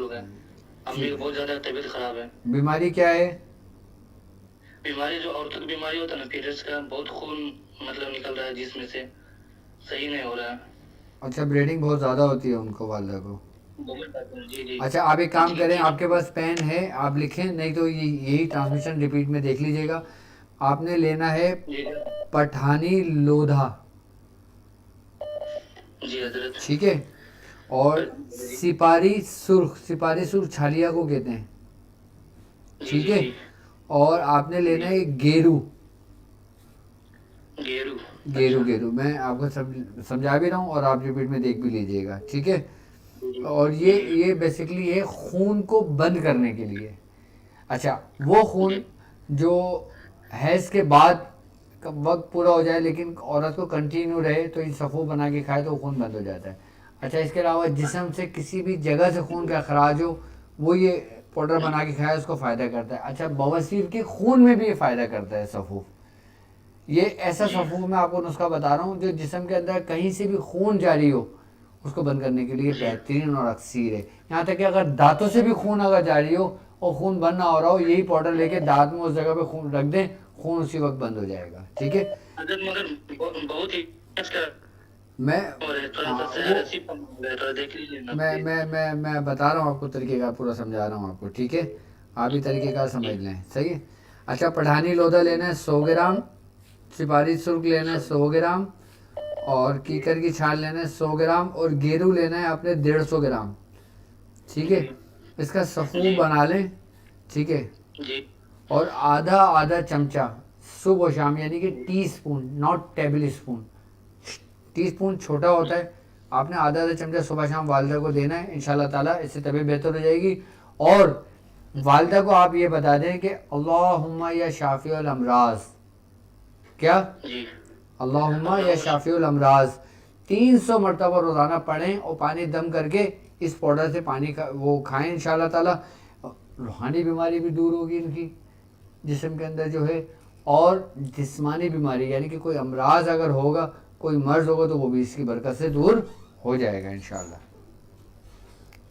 लोग हैं। अम्मी की बहुत ज्यादा तबीयत खराब है। बीमारी क्या है? बीमारी जो औरतों की बीमारी होता है ना, पीरियड्स का, बहुत खून मतलब निकल रहा है जिसमें से, सही नहीं हो रहा है। अच्छा, ब्लीडिंग बहुत ज़्यादा होती है उनको, वालदा को। बहुत ज्यादा, जी जी। अच्छा, आप एक काम जी करें, जी। आपके पास पेन है, आप लिखें, नहीं तो ये यही ट्रांसमिशन रिपीट में देख लीजिएगा। आपने लेना है जी पठानी लोधा। जी हजरत। ठीक है। और सिपारी सुर्ख छालिया को कहते हैं। जी ठीक जी है। जी और आपने लेना जी। है गेरू। गेरू। गेरू अच्छा। गेरू मैं आपको समझा भी रहा हूँ, और आप रिपीट में देख भी लीजिएगा, ठीक है। जी जी और जी ये बेसिकली है खून को बंद करने के लिए। अच्छा, वो खून जी जो हैज़ के बाद का वक्त पूरा हो जाए लेकिन औरत को कंटिन्यू रहे, तो इन सफ़ू बना के खाए तो खून बंद हो जाता है। अच्छा, इसके अलावा जिस्म से किसी भी जगह से खून का अखराज हो, वो ये पाउडर बना के खाए, उसको फ़ायदा करता है। अच्छा, बवासीर के खून में भी ये फ़ायदा करता है सफ़ू। ये ऐसा जी सफ़ू मैं आपको नुस्खा बता रहा हूँ जो जिस्म के अंदर कहीं से भी खून जारी हो, उसको बंद करने के लिए जी बेहतरीन और अक्सीर है। यहाँ तक कि अगर दांतों से भी खून अगर जारी हो और खून बंद ना हो रहा हो, यही पाउडर लेके दांत में उस जगह पे खून रख दें, खून उसी वक्त बंद हो जाएगा, ठीक है। हजरत, मगर बहुत ही अच्छा मैं हो रहा है, थोड़ा सा हाँ वो सहारा सी कम हो रहा है, थोड़ा देख लीजिए ना मैं प्लीज। मैं मैं मैं बता रहा हूँ आपको, तरीक़ेकार पूरा समझा रहा हूँ आपको, ठीक है। आप भी तरीक़ेकार समझ जी। लें, सही है। अच्छा, पठानी लोधा लेना है 100 ग्राम। सिपारी सुर्ख लेना है सब। 100 ग्राम। और कीकर की छाल लेना है 100 ग्राम, और गेरू लेना है आपने 150 ग्राम। ठीक है। जी इसका सफ़ू जी बना लें, ठीक है। जी और आधा आधा चमचा सुबह और शाम, यानी कि tea spoon, not table spoon. Tea spoon छोटा होता है। आपने आधा आधा चमचा सुबह शाम वालदा को देना है, इंशाल्लाह ताला इससे तबीयत बेहतर हो जाएगी। और वालदा को आप ये बता दें कि अल्लाहुम्मा या शाफ़ी अल अमराज, क्या, जी। अल्लाहुम्मा या अल्लाह। शाफ़ी अल अमराज 300 मरतबा रोज़ाना पढ़ें, और पानी दम करके इस पाउडर से पानी का वो खाएं, इंशाल्लाह ताला रूहानी बीमारी भी दूर होगी इनकी, जिस्म के अंदर जो है। और जिस्मानी बीमारी यानी कि कोई अमराज अगर होगा, कोई मर्ज़ होगा, तो वो भी इसकी बरकत से दूर हो जाएगा इंशाल्लाह।